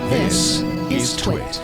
This is Twit.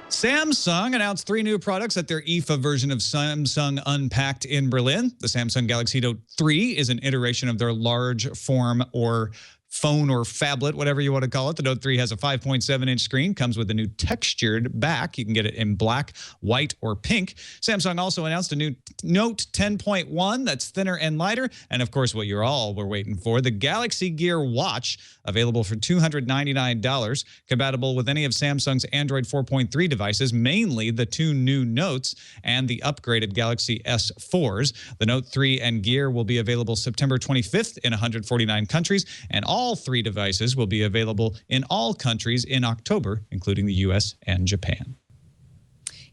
Samsung announced 3 new products at their IFA version of Samsung Unpacked in Berlin. The Samsung Galaxy Note 3 is an iteration of their large form or phone or phablet, whatever you want to call it. The Note 3 has a 5.7-inch screen, comes with a new textured back. You can get it in black, white, or pink. Samsung also announced a new Note 10.1 that's thinner and lighter. And of course, what you all were waiting for, the Galaxy Gear Watch, available for $299, compatible with any of Samsung's Android 4.3 devices, mainly the 2 new Notes and the upgraded Galaxy S4s. The Note 3 and Gear will be available September 25th in 149 countries, and all 3 devices will be available in all countries in October, including the US and Japan.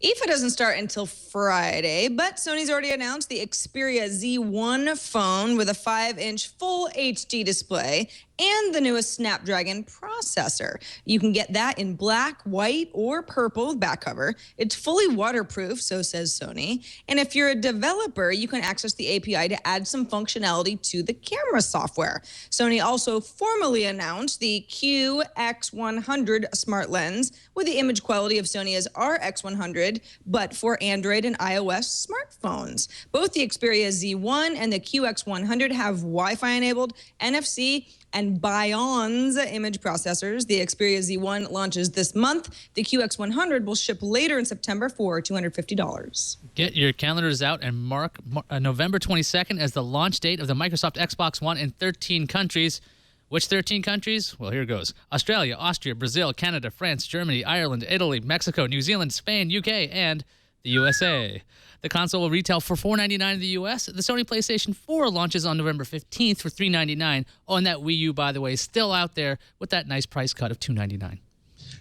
IFA doesn't start until Friday, but Sony's already announced the Xperia Z1 phone with a 5-inch full HD display and the newest Snapdragon processor. You can get that in black, white, or purple with back cover. It's fully waterproof, so says Sony. And if you're a developer, you can access the API to add some functionality to the camera software. Sony also formally announced the QX100 smart lens with the image quality of Sony's RX100, but for Android and iOS smartphones. Both the Xperia Z1 and the QX100 have Wi-Fi enabled, NFC, and Bionym image processors. The Xperia Z1 launches this month. The QX100 will ship later in September for $250. Get your calendars out and mark November 22nd as the launch date of the Microsoft Xbox One in 13 countries. Which 13 countries? Well, here goes. Australia, Austria, Brazil, Canada, France, Germany, Ireland, Italy, Mexico, New Zealand, Spain, UK, and the USA. The console will retail for $499 in the US. The Sony PlayStation 4 launches on November 15th for $399. Oh, and that Wii U, by the way, is still out there with that nice price cut of $299.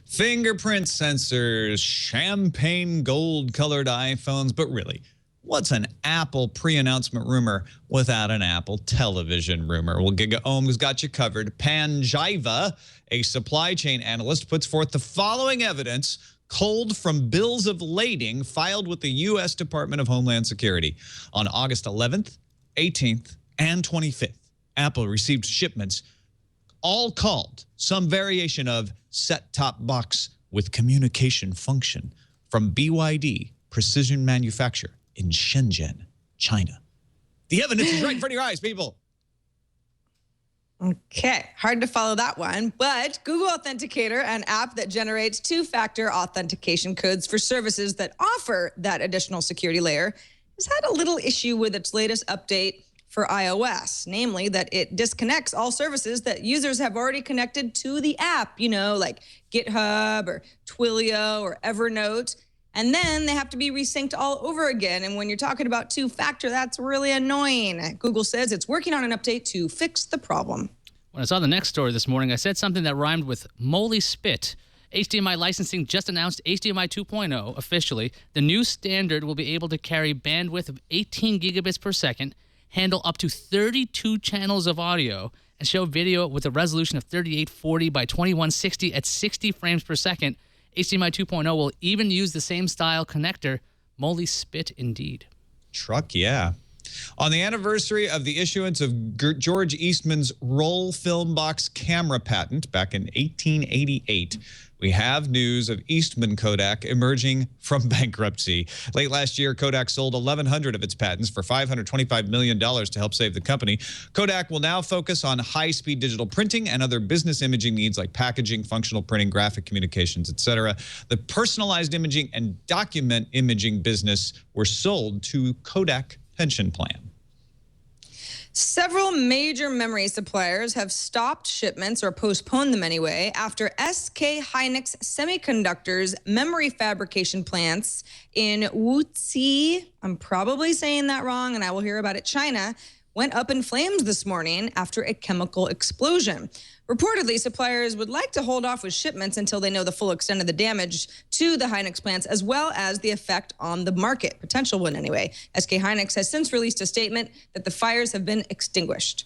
Fingerprint sensors, champagne gold-colored iPhones, but really, what's an Apple pre-announcement rumor without an Apple television rumor? Well, GigaOm's got you covered. Panjiva, a supply chain analyst, puts forth the following evidence culled from bills of lading filed with the U.S. Department of Homeland Security. On August 11th, 18th, and 25th, Apple received shipments all called some variation of set-top box with communication function from BYD Precision Manufacture in Shenzhen, China. The evidence is right in front of your eyes, people. Okay, hard to follow that one, but Google Authenticator, an app that generates 2-factor authentication codes for services that offer that additional security layer, has had a little issue with its latest update for iOS, namely that it disconnects all services that users have already connected to the app, you know, like GitHub or Twilio or Evernote, and then they have to be resynced all over again. And when you're talking about 2-factor, that's really annoying. Google says it's working on an update to fix the problem. When I saw the next story this morning, I said something that rhymed with moly spit. HDMI licensing just announced HDMI 2.0 officially. The new standard will be able to carry bandwidth of 18 gigabits per second, handle up to 32 channels of audio, and show video with a resolution of 3840 by 2160 at 60 frames per second. HDMI 2.0 will even use the same style connector. Moly spit indeed. Truck, yeah. On the anniversary of the issuance of George Eastman's roll film box camera patent back in 1888, we have news of Eastman Kodak emerging from bankruptcy. Late last year, Kodak sold 1,100 of its patents for $525 million to help save the company. Kodak will now focus on high-speed digital printing and other business imaging needs like packaging, functional printing, graphic communications, etc. The personalized imaging and document imaging business were sold to Kodak Pension Plan. Several major memory suppliers have stopped shipments or postponed them anyway after SK Hynix Semiconductor's memory fabrication plants in Wuxi, I'm probably saying that wrong and I will hear about it, China, went up in flames this morning after a chemical explosion. Reportedly, suppliers would like to hold off with shipments until they know the full extent of the damage to the Hynix plants, as well as the effect on the market, potential one anyway. SK Hynix has since released a statement that the fires have been extinguished.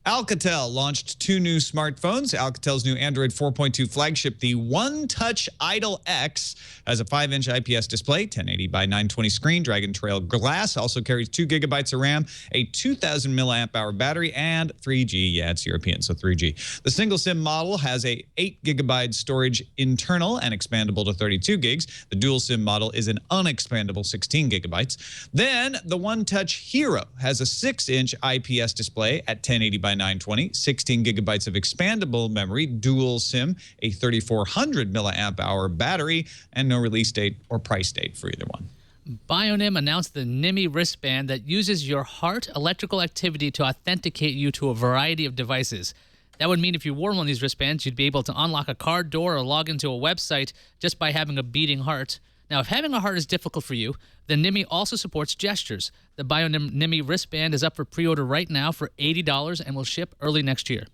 Alcatel launched 2 new smartphones. Alcatel's new Android 4.2 flagship, the One Touch Idol X, has a 5-inch IPS display, 1080 by 920 screen, Dragon Trail glass, also carries 2 gigabytes of RAM, a 2,000 milliamp hour battery, and 3G. Yeah, it's European, so 3G. The single SIM model has a 8 gigabyte storage internal and expandable to 32 gigs. The dual SIM model is an unexpandable 16 gigabytes. Then the One Touch Hero has a 6-inch IPS display at 1080 by 920, 16 gigabytes of expandable memory, dual SIM, a 3,400 milliamp hour battery, and no release date or price date for either one. Bionym announced the Nimi wristband that uses your heart electrical activity to authenticate you to a variety of devices. That would mean if you wore one of these wristbands, you'd be able to unlock a car door or log into a website just by having a beating heart. Now, if having a heart is difficult for you, the Nimi also supports gestures. The Bionym Nimi wristband is up for pre-order right now for $80 and will ship early next year.